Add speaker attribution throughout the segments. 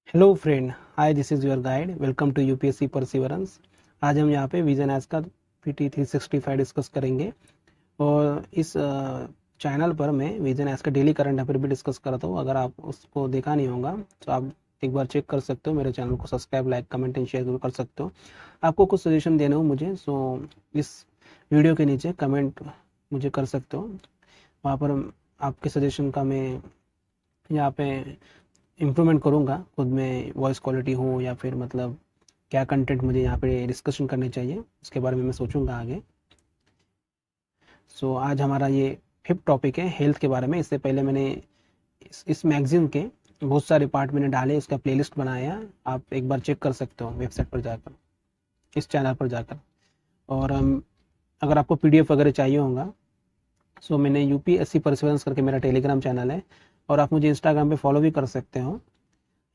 Speaker 1: Hello friend, hi, this is your guide. Welcome to UPSC perseverance. आज हम यहाँ पे विजन एस का पीटी 365 डिस्कस करेंगे। और इस चैनल पर मैं विजन एस का डेली करंट अफेयर भी डिस्कस करता हूँ। अगर आप उसको देखा नहीं होगा तो आप एक बार चेक कर सकते हो। मेरे चैनल को subscribe, like, comment and share जरूर कर सकते हो। आपको कुछ सजेशन देने हो मुझे, सो इस वीडियो के नीचे कमेंट मुझे कर सकते हो। वहाँ पर आपके सजेशन का मैं यहाँ पे इम्प्रूवमेंट करूँगा खुद में। वॉइस क्वालिटी हो या फिर मतलब क्या कंटेंट मुझे यहाँ पे डिस्कशन करने चाहिए, उसके बारे में मैं सोचूंगा आगे। सो आज हमारा ये फिफ्थ टॉपिक है हेल्थ के बारे में। इससे पहले मैंने इस मैगजीन के बहुत सारे पार्ट मैंने डाले, उसका प्लेलिस्ट बनाया है। आप एक बार चेक कर सकते हो वेबसाइट पर जाकर, इस चैनल पर जाकर। और अगर आपको पीडीएफ वगैरह चाहिए होगा, सो मैंने यूपीएससी परसिवरेंस करके मेरा टेलीग्राम चैनल है, और आप मुझे इंस्टाग्राम पे फॉलो भी कर सकते हो।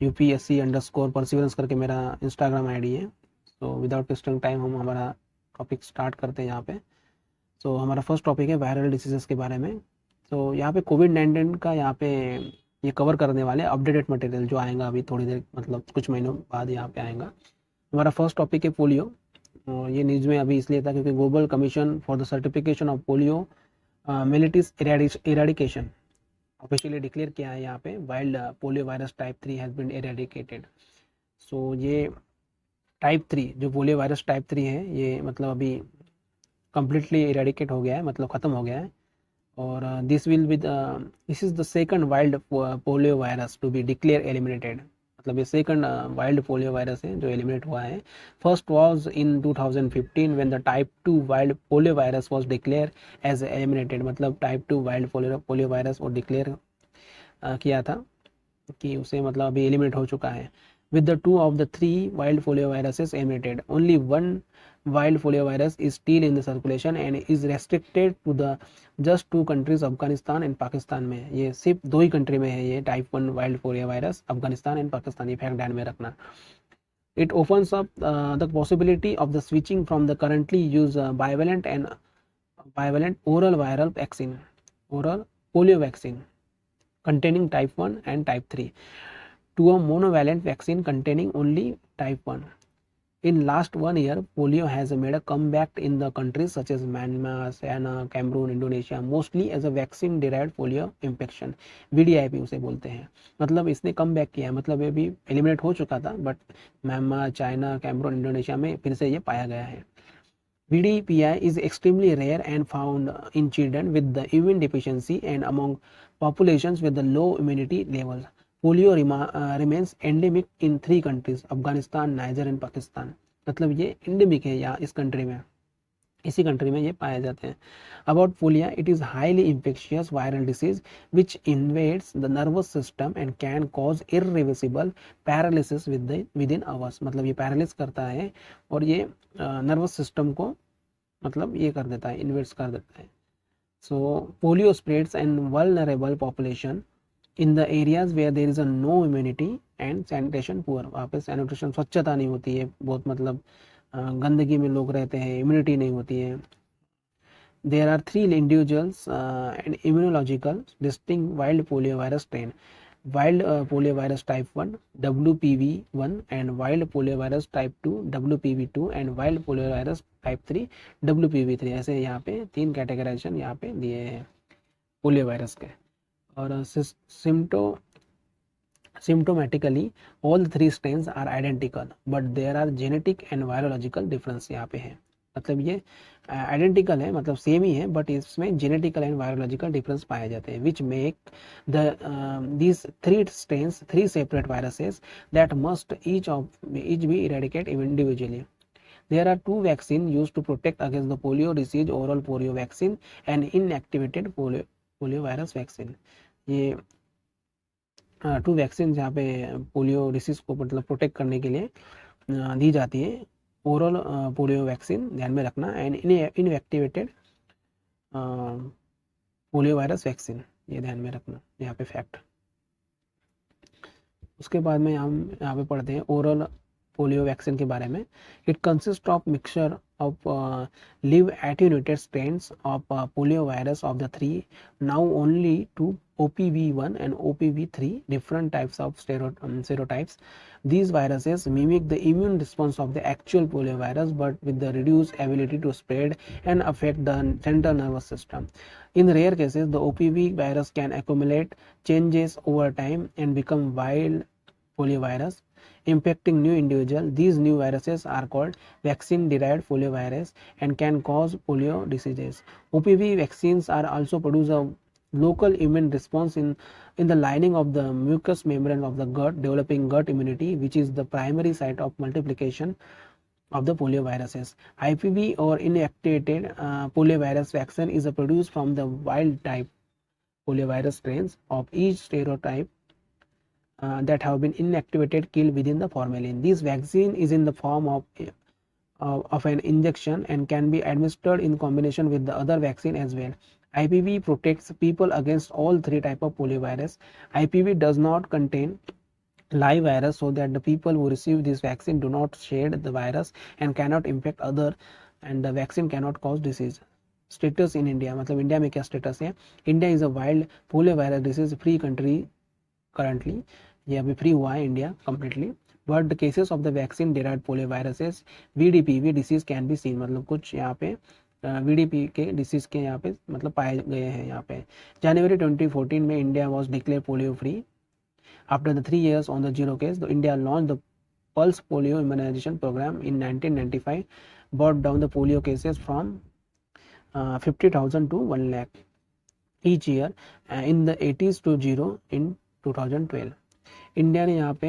Speaker 1: UPSC_परसिवरेंस करके मेरा इंस्टाग्राम आईडी है। तो विदाउट वेस्टिंग टाइम हम हमारा टॉपिक स्टार्ट करते हैं यहाँ पे। तो हमारा फर्स्ट टॉपिक है वायरल डिसीजेस के बारे में। तो यहाँ पे कोविड-19 का यहाँ पे ये कवर करने वाले अपडेटेड मटेरियल जो आएगा अभी थोड़ी देर, मतलब कुछ महीनों बाद यहाँ पे आएगा। हमारा फर्स्ट टॉपिक है पोलियो। ये न्यूज़ में अभी इसलिए था क्योंकि global commission for the certification of poliomyelitis eradication officially declare किया है यहाँ पे। Wild polio virus type 3 has been eradicated. So ये टाइप 3 जो पोलियो वायरस टाइप 3 है, ये मतलब अभी कम्प्लीटली इरेडिकेट हो गया है, मतलब ख़त्म हो गया है। और this is the second wild polio virus to be declare eliminated. मतलब ये सेकंड वाइल्ड पोलियो वायरस है जो एलिमिनेट हुआ है। First was in 2015 when the type 2 wild polio virus was declare as eliminated. मतलब टाइप 2 वाइल्ड पोलियो वायरस वो declare किया था कि उसे मतलब अभी एलिमिनेट हो चुका है। With the two of the three wild polio viruses eliminated, only one wild polio virus is still in the circulation and is restricted to the just two countries, Afghanistan and Pakistan में। ये सिर्फ दो ही कंट्री में है ये type 1 wild polio virus, Afghanistan and Pakistan. ये fact ध्यान में रखना। It opens up the possibility of the switching from the currently use bivalent oral viral vaccine, oral polio vaccine containing type 1 and type 3 to a monovalent vaccine containing only type 1. In last 1 year, polio has made a comeback in the countries such as Myanmar, Ghana, Cameroon, Indonesia, mostly as a vaccine-derived polio infection, VDIP उसे बोलते हैं। मतलब इसने come back किया है, मतलब ये भी एलिमिनेट हो चुका था, but Myanmar, China, Cameroon, Indonesia में फिर से ये पाया गया है। VDPI is extremely rare and found in children with the immune deficiency and among populations with the low immunity levels. Polio remains endemic in 3 countries, Afghanistan, Niger and Pakistan. मतलब ये endemic है यहाँ इस कंट्री में, इसी country में ये पाए जाते हैं। About polio, it is highly infectious viral disease which invades the nervous system and can cause irreversible paralysis within hours. मतलब ये पैरालिस करता है और ये नर्वस सिस्टम को मतलब ये कर देता है, इन्वेट्स कर देता है। So polio spreads and vulnerable population in the areas where there is a no immunity and sanitation poor. वहाँ पे सैनिटेशन, स्वच्छता नहीं होती है बहुत, मतलब गंदगी में लोग रहते हैं, इम्यूनिटी नहीं होती है। There are 3 individuals and immunological distinct wild polio virus strain, wild poliovirus type 1 WPV1 and wild poliovirus type 2 WPV2 and wild poliovirus type 3 WPV3। ऐसे यहाँ पे 3 कैटेगराइजेशन यहाँ पे दिए हैं पोलियो वायरस के। और symptomatically all 3 strains are identical but there are genetic and virological difference यहाँ पे है। मतलब ये आइडेंटिकल है, मतलब सेम ही है, बट इसमें जेनेटिकल एंड वायरोलॉजिकल डिफरेंस पाए जाते हैं which make the these 3 strains 3 separate viruses that must each be eradicated individually. There are 2 vaccines used to protect against the polio disease, oral polio vaccine and inactivated polio virus vaccine. ये 2 vaccine यहाँ पे polio disease को मतलब protect करने के लिए दी जाती है। ओरल पोलियो वैक्सीन ध्यान में रखना and inactivated polio virus vaccine, ये ध्यान में रखना यहाँ पे फैक्ट। उसके बाद में हम यहाँ पे पढ़ते हैं ओरल पोलियो वैक्सीन के बारे में। It consist of mixture of live attenuated strains of poliovirus of the three, now only two OPV1 and OPV3, different types of serotypes. These viruses mimic the immune response of the actual poliovirus but with the reduced ability to spread and affect the central nervous system. In rare cases, the OPV virus can accumulate changes over time and become wild poliovirus, impacting new individuals. These new viruses are called vaccine-derived poliovirus and can cause polio diseases. OPV vaccines are also produce a local immune response in the lining of the mucous membrane of the gut, developing gut immunity, which is the primary site of multiplication of the polioviruses. IPV or inactivated poliovirus vaccine is produced from the wild type poliovirus strains of each serotype that have been inactivated killed within the formalin. This vaccine is in the form of an injection and can be administered in combination with the other vaccine as well. IPV protects people against all three types of poliovirus. IPV does not contain live virus so that the people who receive this vaccine do not shed the virus and cannot infect other, and the vaccine cannot cause disease. Status in India, मतलब India में क्या status है? India is a wild polio virus disease free country currently, ये अभी free हुआ है India completely, but the cases of the vaccine derived polio viruses VDPV disease can be seen, मतलब कुछ यहाँ पे VDP के डिसीज के यहाँ पे मतलब पाए गए हैं यहाँ पे. जनवरी 2014 में India was declare polio free. After the 3 years on the zero case, India launched the Pulse Polio Immunization Program in 1995, brought down the polio cases from 50,000 to 1 lakh each year in the 80s to zero in 2012. India ने यहाँ पे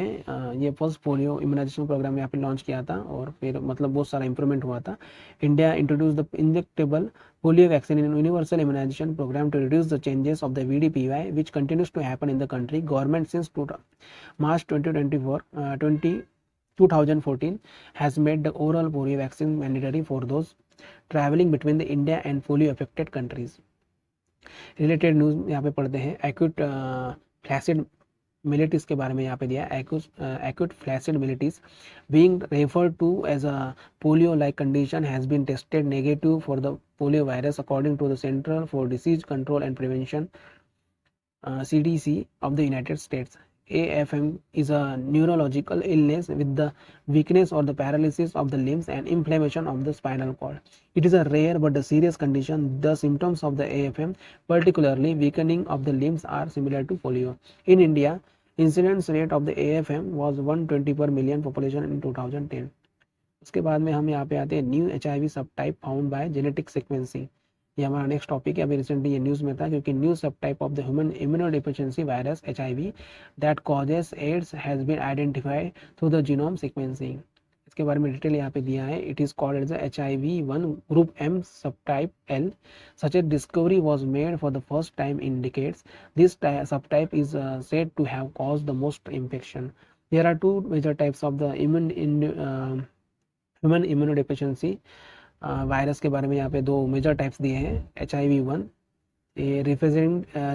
Speaker 1: ये pulse polio immunisation programme यहाँ पे launch किया था और फिर मतलब बहुत सारा इंप्रूवमेंट हुआ था. India introduce the injectable polio vaccine in universal immunization program to reduce the changes of the VDPY, which continues to happen in the country. Government since March 2014 has made the oral polio vaccine mandatory for those traveling between the India and polio affected countries. Related news यहाँ पे पढ़ते हैं. Acute flaccid मिलिटिस के बारे में यहाँ पे दिया. Acute flaccid myelitis being referred to as a polio like condition has been tested negative for the polio virus according to the Center for Disease Control and Prevention CDC of the United States. AFM is a neurological illness with the weakness or the paralysis of the limbs and inflammation of the spinal cord. It is a rare but a serious condition. The symptoms of the AFM, particularly weakening of the limbs, are similar to polio. In India, incidence rate of the AFM was 120 per million population in 2010. उसके बाद में हम यहाँ पे आते हैं new HIV सब type found by genetic sequencing. ये हमारा नेक्स्ट टॉपिक है. अभी रिसेंटली ये न्यूज़ में था क्योंकि new sub type of the human immunodeficiency virus HIV that causes AIDS has been identified through the genome sequencing. इसके बारे में डिटेल यहाँ पे दिया है. It is called as HIV1 group M subtype L. Such a discovery was made for the first time in decades. This subtype is said to have caused the most infection. There are two major types of the human immunodeficiency virus के बारे में यहाँ पे दो major types दिए हैं. HIV1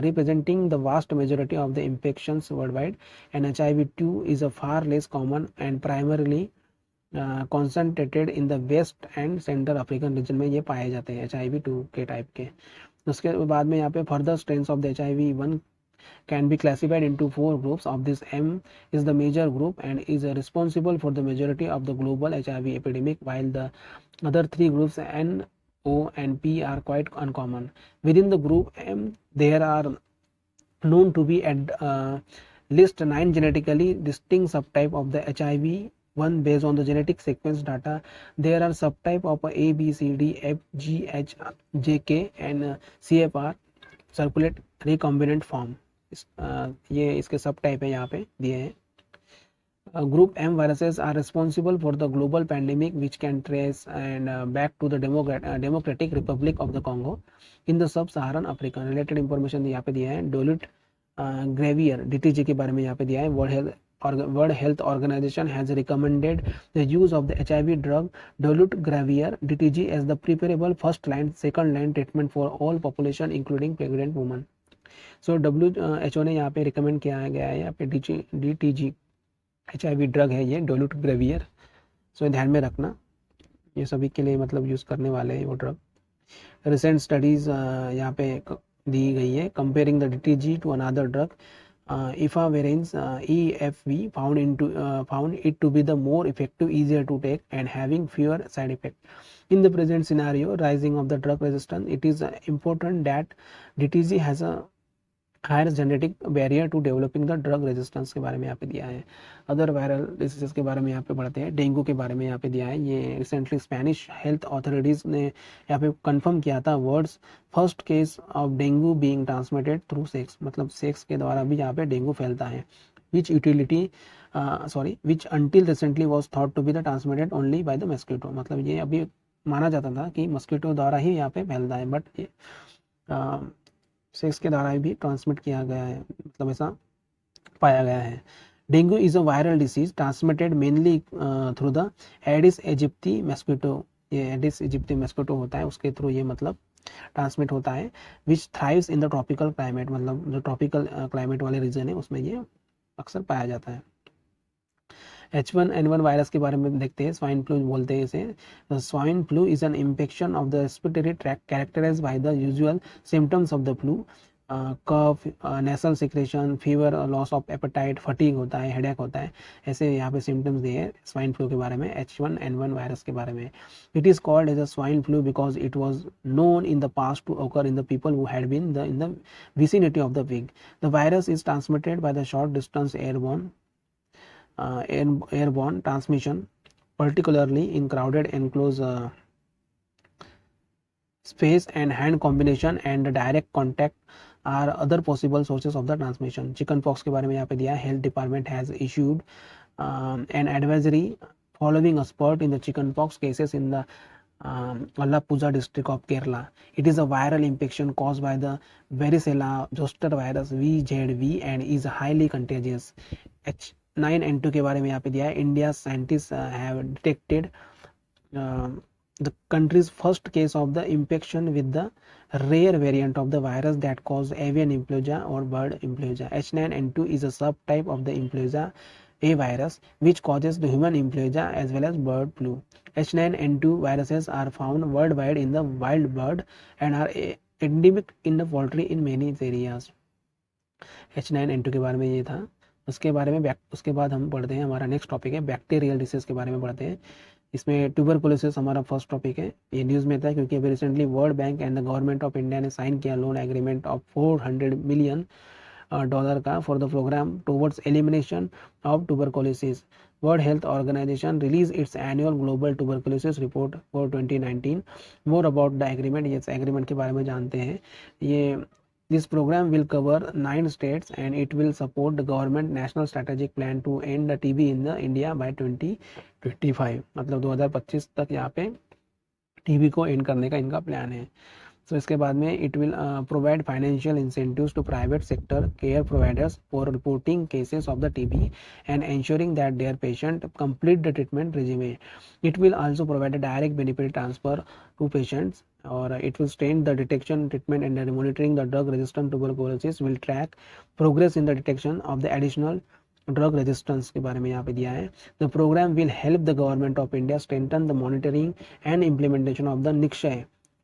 Speaker 1: representing the vast majority of the infections worldwide, and HIV2 is a far less common and primarily concentrated in the west and central African region में ये पाए जाते हैं HIV2 के टाइप के. उसके बाद में यहाँ पे further strains of the HIV1 can be classified into 4 groups. Of this, M is the major group and is responsible for the majority of the global HIV epidemic, while the other 3 groups N, O and P are quite uncommon. Within the group M, there are known to be at least 9 genetically distinct subtype of the HIV1 based on the genetic sequence data. There are subtype of A, B, C, D, F, G, H, J, K and CFR circulate recombinant form. ये इसके सब type है यहाँ पे दिए हैं. Group M viruses are responsible for the global pandemic which can trace and back to the Democratic Republic of the Congo in the sub-Saharan Africa. Related information यहाँ पे दिया है. Dolutegravir DTG के बारे में यहाँ पे दिया है. World Health Organization has recommended the use of the HIV drug Dolutegravir DTG as the preferable first line, second line treatment for all population including pregnant women. So WHO ने यहाँ पे रिकमेंड किया गया है यहाँ पे DTG HIV ड्रग है ये डोलुटेग्रेवियर. सो ध्यान में रखना. ये सभी के लिए मतलब यूज़ करने वाले हैं वो ड्रग। रिसेंट स्टडीज़ यहाँ पे दी गई है, comparing the DTG to another drug efavirenz EFV found it to be the more effective, easier to take and having fewer side effects. In the present scenario, rising of the drug resistance, it is important that DTG has a higher genetic barrier to developing the drug resistance के बारे में यहाँ पे दिया है। Other viral diseases के बारे में यहाँ पे पढ़ते हैं। डेंगू के बारे में यहाँ पे दिया है। ये रिसेंटली स्पेनिश हेल्थ अथॉरिटीज़ ने यहाँ पे कंफर्म किया था world's first case of dengue being transmitted through sex, मतलब सेक्स के द्वारा भी यहाँ पे डेंगू फैलता है। Which utility which until recently was thought to be the transmitted only by the mosquito, मतलब ये अभी माना जाता था कि मस्कीटो द्वारा ही यहाँ पे फैलता है, बट ये सेक्स के द्वारा भी ट्रांसमिट किया गया है, मतलब ऐसा पाया गया है। Dengue is a viral disease transmitted mainly through the Aedes aegypti mosquito, ये एडिस इजिप्टी मस्कीटो होता है, उसके थ्रू ये मतलब ट्रांसमिट होता है। Which thrives in the tropical climate, मतलब जो ट्रॉपिकल क्लाइमेट वाले रीजन है उसमें ये अक्सर पाया जाता है। H1N1 वायरस के बारे में देखते हैं। स्वाइन फ्लू बोलते हैं इसे। Swine flu is an infection of the respiratory tract characterized by the usual symptoms of the flu, cough, nasal secretion, fever, loss of appetite, fatigue होता है, हेडेक होता है, ऐसे यहाँ पे सिम्टम्स दिए हैं स्वाइन फ्लू के बारे में, H1N1 वायरस के बारे में। It is called as a swine flu because it was known in the past to occur in the people who had been in the vicinity of the pig. The virus is transmitted by the short distance airborne transmission, particularly in crowded enclosed space, and hand combination and direct contact are other possible sources of the transmission. Chicken pox के बारे में यहाँ पे दिया है। Health department has issued an advisory following a spurt in the chickenpox cases in the Alappuzha district of Kerala. It is a viral infection caused by the varicella zoster virus VZV and is highly contagious. H9N2 के बारे में यहाँ पे दिया है। India scientists have detected the country's first case of the infection with the rare variant of the virus that caused avian influenza or bird influenza. H9N2 is a subtype of the influenza A virus which causes the human influenza as well as bird flu. H9N2 viruses are found worldwide in the wild bird and are endemic in the poultry in many areas. H9N2 के बारे में ये था। उसके बारे में उसके बाद हम पढ़ते हैं, हमारा नेक्स्ट टॉपिक है बैक्टीरियल डिसीज के बारे में पढ़ते हैं। इसमें ट्यूबरकुलोसिस हमारा फर्स्ट टॉपिक है। ये न्यूज़ में था क्योंकि अभी recently world bank and the government of India ने साइन किया लोन एग्रीमेंट ऑफ $400 मिलियन का for the programme towards elimination of tuberculosis. World health organization release its annual global tuberculosis report for 2019। More about the agreement, ये agreement के बारे में जानते हैं। ये This program will cover 9 states and it will support the government national strategic plan to end the TB in the India by 2025, मतलब 2025 तक यहाँ पे टीबी को एंड करने का इनका प्लान है। तो इसके बाद में it will provide financial incentives to private sector care providers for reporting cases of the TB and ensuring that their patient complete the treatment regime. It will also provide a direct benefit transfer to patients, or it will strengthen the detection, treatment and the monitoring the drug resistant tuberculosis, will track progress in the detection of the additional drug resistance के बारे में यहाँ पे दिया है। The programme will help the government of India strengthen the monitoring and implementation of the Nikshay,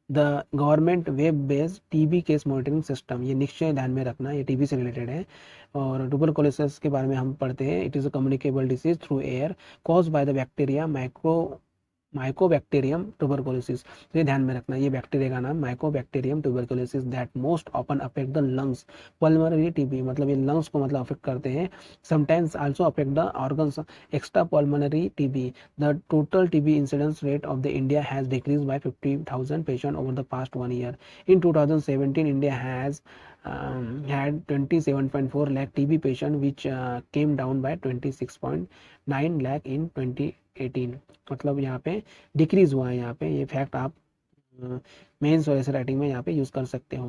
Speaker 1: the government web based TB case monitoring system. ये निश्चय ध्यान में रखना, ये टीबी से रिलेटेड है। और ट्यूबरकुलोसिस के बारे में हम पढ़ते हैं। It is a communicable disease through air caused by the bacteria Mycobacterium tuberculosis. तो ये ध्यान में रखना, ये बैक्टीरिया का नाम Mycobacterium tuberculosis that most often affect the lungs. Pulmonary TB मतलब ये लंग्स को मतलब अफेक्ट करते हैं। Sometimes also affect the organs. Extra pulmonary TB, the total TB incidence rate of the India has decrease by 50,000 patient over the past 1 year. In 2017 India has had 27.4 lakh TB patient which came down by 26.9 lakh in 2018। मतलब यहाँ पे decrease हुआ है। यहाँ पे ये fact आप mains और ऐसे राइटिंग में यहाँ पे यूज कर सकते हो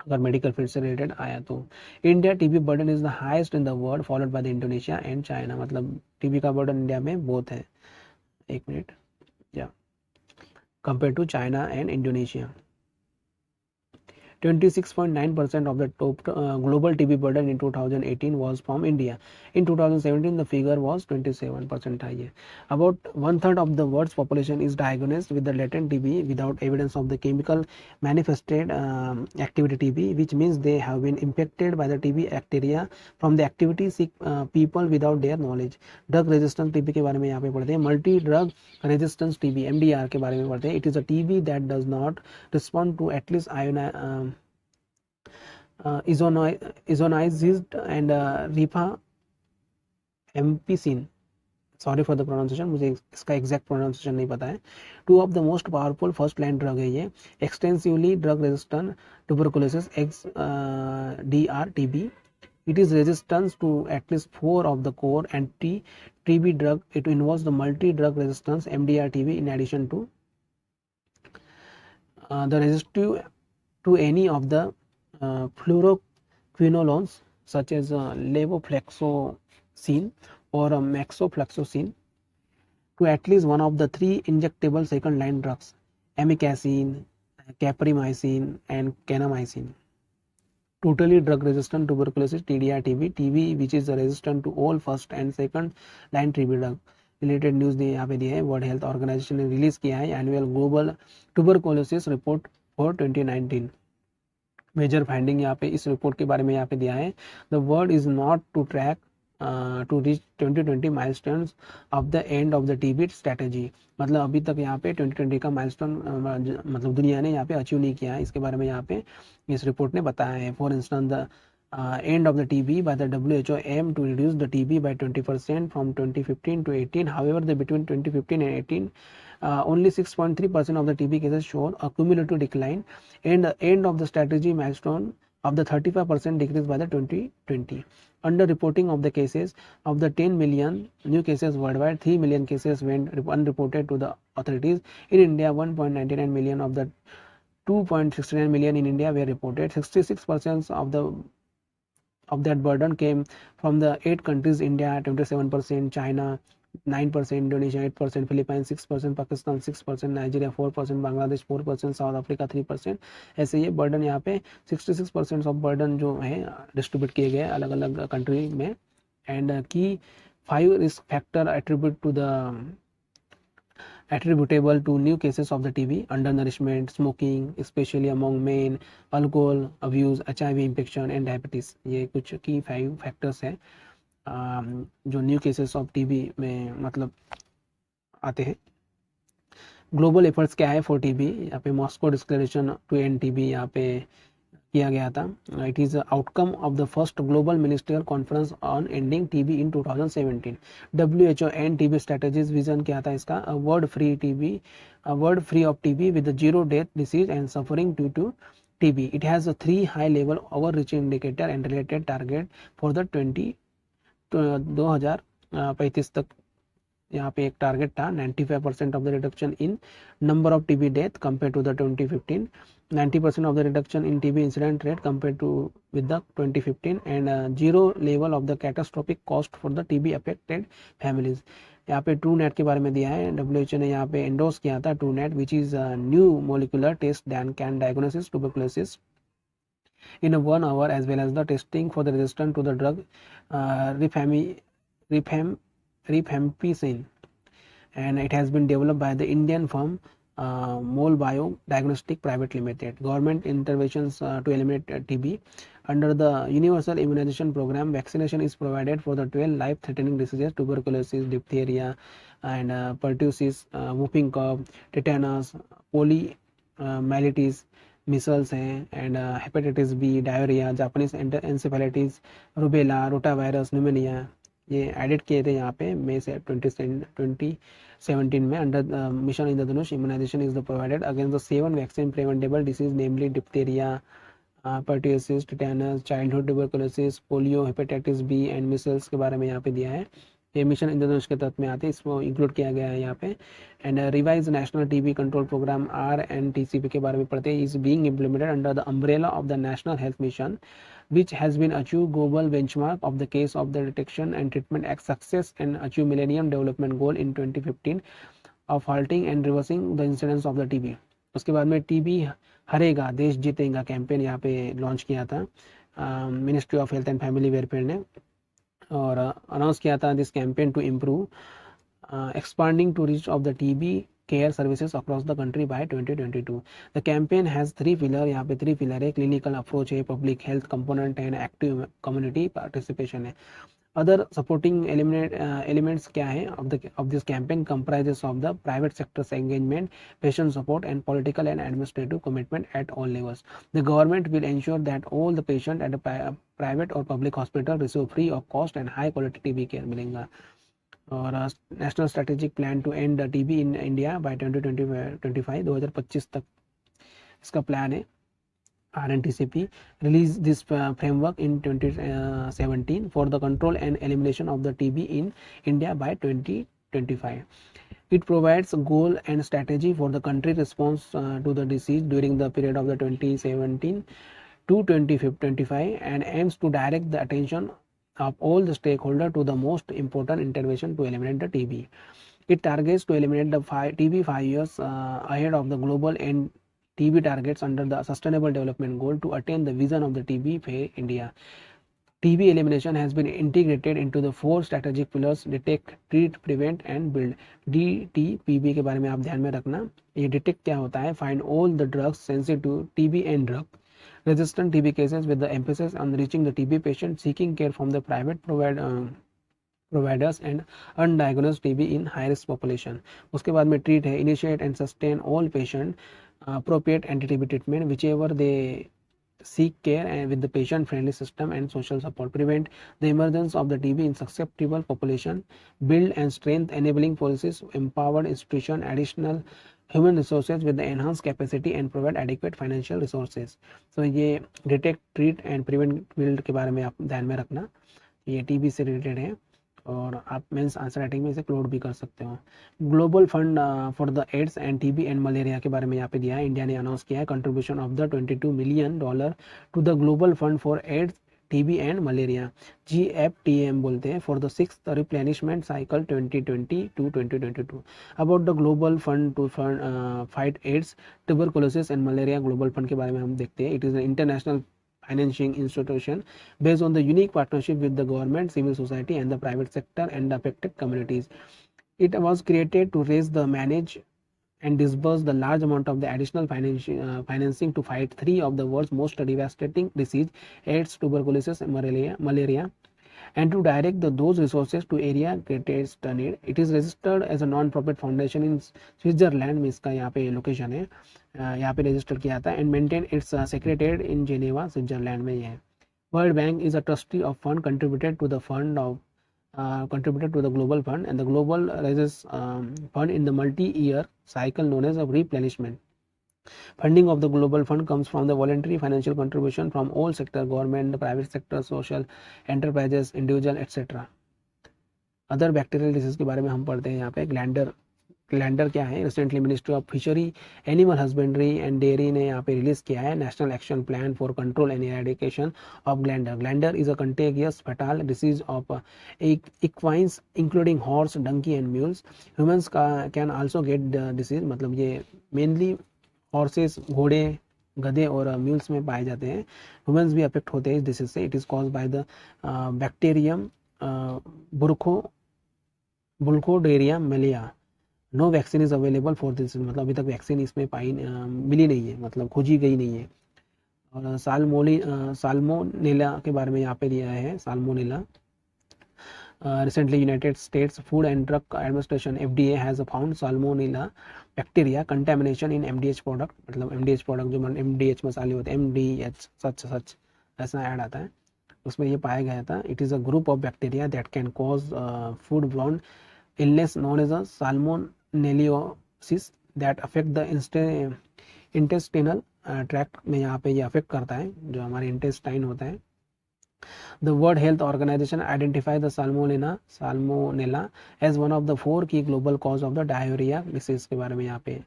Speaker 1: अगर मेडिकल फील्ड से रिलेटेड आया तो। India TB burden is the highest in the world followed by the Indonesia and China, मतलब टीबी का बर्डन इंडिया में बहुत है। एक मिनट, या compare to China and Indonesia. 26.9% of the top global TB burden in 2018 was from India. In 2017, the figure was 27% higher. About one third of the world's population is diagnosed with the latent TB without evidence of the chemical manifested activity TB, which means they have been infected by the TB bacteria from the activity sick people without their knowledge. Drug resistance TB के बारे में यहाँ पे पढ़ते हैं. Multi drug resistance TB MDR के बारे में पढ़ते हैं. It is a TB that does not respond to at least isonized and rifampicin. Sorry for the pronunciation, मुझे इसका एग्जैक्ट प्रोनाउंसिएशन नहीं पता है. Two of the most powerful first line drug है ये. Extensively drug resistant tuberculosis XDR TB. It is resistant to at least 4 of the core anti-TB drug. It involves the multi-drug resistance MDR-TB in addition to the resistive to any of the fluoroquinolones such as levofloxacin or moxifloxacin, to at least one of the 3 injectable second line drugs, amikacin, caprimycin and kanamycin. Totally drug resistant tuberculosis TDR-TB which is resistant to all first and second line TB drug. Related news यहाँ पे दिया है. World health organization ने release किया है annual global tuberculosis report for 2019. Major finding यहाँ पे इस रिपोर्ट के बारे में यहाँ पे दिया है. The world is not to track to reach 2020 milestones of the end of the TB strategy. मतलब अभी तक यहाँ पे 2020 का माइलस्टोन मतलब दुनिया ने यहाँ पे अचीव नहीं किया है. इसके बारे में यहाँ पे इस रिपोर्ट ने बताया है. For instance the end of the TB by the WHO aim to reduce the TB by 20% from 2015 to 18. However, between 2015 and 18, only 6.3% of the TB cases showed a cumulative decline, and the end of the strategy milestone of the 35% decrease by the 2020. Under reporting of the cases of the 10 million new cases worldwide, 3 million cases went unreported to the authorities. In India, 1.99 million of the 2.69 million in India were reported. 66% of that burden came from the 8 countries: India 27%, China 9%, Indonesia 8%, Philippines 6%, Pakistan 6%, Nigeria 4%, Bangladesh 4%, south Africa 3%. ऐसे ये burden यहाँ पे 66% of burden जो है distribute किए गए अलग अलग कंट्री में. एंड की 5 risk factor attributable to new cases of the TB: undernourishment, smoking, especially among men, alcohol abuse, HIV infection and diabetes. ये कुछ की 5 फैक्टर्स हैं जो न्यू केसेस ऑफ टीबी में मतलब आते हैं. ग्लोबल एफर्ट्स क्या है फॉर टीबी? यहाँ पे Moscow declaration to end TB यहाँ पे किया गया था. It is outcome of the first global ministerial conference on ending TB in 2017. WHO end TB strategies vision क्या था इसका? World free of TB with zero death, disease and suffering due to TB. It has a 3 high level overreaching indicator and related target for the 2035 तक. यहाँ पे एक target था 95% of the reduction in number of TB death compare to the 2015, 90% of the reduction in TB incident rate compared to with the 2015, and zero level of the catastrophic cost for the TB affected families. यहाँ पे TrueNet के बारे में दिया है. WHO ने यहाँ पे एंडोर्स किया था TrueNet, which is a new molecular test that can diagnose tuberculosis in 1 hour, as well as the testing for the resistance to the drug rifampicin, and it has been developed by the Indian firm Molbio Diagnostic Private Limited. Government interventions to eliminate TB. Under the Universal Immunization Program, vaccination is provided for the 12 life-threatening diseases: tuberculosis, diphtheria, and pertussis, whooping cough, tetanus, poliomyelitis, measles हैं, and hepatitis B, diarrhea, Japanese encephalitis, rubella, rotavirus, pneumonia. ये edit किए थे यहाँ पे मई से 2017 में. Under mission Indradhanush, immunization is the provided against the 7 vaccine preventable disease, namely diphtheria, pertussis, tetanus, childhood tuberculosis, polio, hepatitis B and measles के बारे में यहाँ पे दिया है. ये मिशन इंद्रधनुष के तहत में आते हैं, इसको इंक्लूड किया गया है यहाँ पे. And revise national TB control programme RNTCP के बारे में पढ़ते हैं. Is being implemented under the umbrella of the national health mission, which has been achieved global benchmark of the case of the detection and treatment as success, and achieve Millennium Development Goal in 2015 of halting and reversing the incidence of the TB. उसके बाद में TB हरेगा देश जीतेगा campaign यहाँ पे launch किया था ministry of health and family welfare ने, और अनाउंस किया था this campaign to improve expanding to reach of the TB care services across the country by 2022. The campaign has three pillars. यहाँ पे three pillar है, clinical approach है, public health component and active community participation है. Other supporting elements क्या है of this campaign comprises of the private sector's engagement, patient support and political and administrative commitment at all levels. The government will ensure that all the patient at a private or public hospital receive free of cost and high quality TB care मिलेगा. और national strategic plan to end TB in India by 2025 2025 तक इसका plan है. RNTCP released this framework in 2017 for the control and elimination of the TB in India by 2025. It provides goal and strategy for the country response to the disease during the period of the 2017 to 2025 and aims to direct the attention of all the stakeholders to the most important intervention to eliminate the TB. It targets to eliminate the TB 5 years ahead of the global and TB targets under the Sustainable Development Goal to attain the vision of the TB-free India. TB elimination has been integrated into the 4 strategic pillars: detect, treat, prevent and build. DTPB के बारे में आप ध्यान में रखना. ये detect क्या होता है? Find all the drugs sensitive to TB and drug resistant TB cases with the emphasis on reaching the TB patient seeking care from the private providers and undiagnosed TB in high risk population. उसके बाद में treat है, initiate and sustain all patient appropriate anti-TB treatment whichever they seek care and with the patient friendly system and social support. Prevent the emergence of the TB in susceptible population. Build and strengthen enabling policies, empowered institution, additional human resources with the enhanced capacity and provide adequate financial resources. So ये detect, treat and prevent build के बारे में आप ध्यान में रखना. ये TB से रिलेटेड है और आप मेंस आंसर राइटिंग में इसे क्लोड भी कर सकते हो. Global fund for the AIDS and TB and malaria के बारे में यहाँ पे दिया है. इंडिया ने अनाउंस किया है contribution of the $22 million to the global fund for AIDS TB and malaria, GFTM बोलते हैं, for the 6th replenishment cycle 2020 to 2022. About the global fund to fight AIDS, tuberculosis and malaria global fund के बारे में हम देखते हैं. It is an international financing institution based on the unique partnership with the government, civil society and the private sector and the affected communities. It was created to raise the manage and disburse the large amount of the additional financing to fight 3 of the world's most devastating disease, AIDS, tuberculosis and malaria, and to direct those resources to area greatest need. It is registered as a non-profit foundation in Switzerland, में इसका यहाँ पे location है, यहाँ पे register किया था, and maintain its secretariat in Geneva, Switzerland में ये है. World Bank is a trustee of fund contributed to the global fund, and the global raises fund in the multi-year cycle known as a replenishment. Funding of the global fund comes from the voluntary financial contribution from all sector, government, the private sector, social enterprises, individual, etc. Other bacterial disease के बारे में हम पढ़ते हैं यहाँ पे. Glander क्या है? Recently ministry of fishery, animal husbandry and dairy ने यहाँ पे रिलीज किया है national action plan for control and eradication of glander. Glander is a contagious fatal disease of equines including horse, donkey and mules. Humans can also get the disease, मतलब ये mainly horses, घोड़े, गधे और mules में पाए जाते हैं. Humans भी अफेक्ट होते हैं इस डिसीज से. It is cause by the bacterium Burkholderia mallei. No vaccine is available for this, मतलब अभी तक वैक्सीन इसमें मिली नहीं है, मतलब खोजी गई नहीं है. और साल्मोनेला के बारे में यहाँ पे दिया है. Salmonella recently United States Food and Drug Administration FDA has found salmonella bacteria contamination in MDH product, मतलब MDH product जो MDH मसाले होते हैं, MDH सच ऐसा ऐड आता है, उसमें ये पाया गया था. It is a group of bacteria that can cause foodborne illness known as a salmonellosis that affect the intestinal tract में यहाँ पे ये अफेक्ट करता है जो हमारे इंटेस्टाइन होता है. The World Health Organization identified the salmonella as one of the 4 key global cause of the diarrhea disease के बारे में यहाँ पे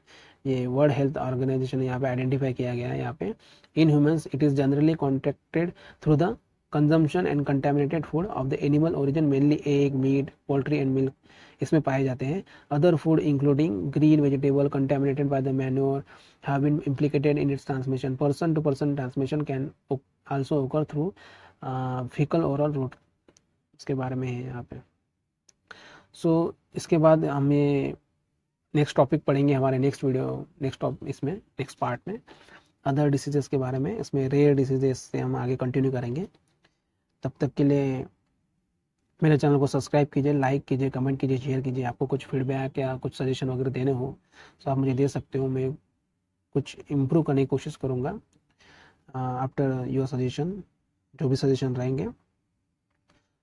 Speaker 1: ये वर्ल्ड हेल्थ ऑर्गेनाइजेशन यहाँ पे आइडेंटिफाई किया गया है. यहाँ पे in humans it is generally contracted through the consumption and contaminated food of the animal origin mainly egg meat poultry and milk इसमें पाए जाते हैं. Other food including green vegetable contaminated by the manure have been implicated in its transmission. Person to person transmission can also occur through fecal oral route. इसके बारे में है यहाँ पे. सो इसके बाद हमें नेक्स्ट टॉपिक पढ़ेंगे हमारे नेक्स्ट वीडियो इसमें नेक्स्ट पार्ट में अदर डिसीजेस के बारे में. इसमें रेयर डिसीजेस से हम आगे कंटिन्यू करेंगे. तब तक के लिए मेरे चैनल को सब्सक्राइब कीजिए, लाइक कीजिए, कमेंट कीजिए, शेयर कीजिए. आपको कुछ फीडबैक या कुछ सजेशन वगैरह देने हो तो आप मुझे दे सकते हो. मैं कुछ इम्प्रूव करने की कोशिश करूँगा आफ्टर योर सजेशन, जो भी सजेशन रहेंगे.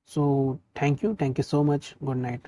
Speaker 1: So thank you so much. Good night.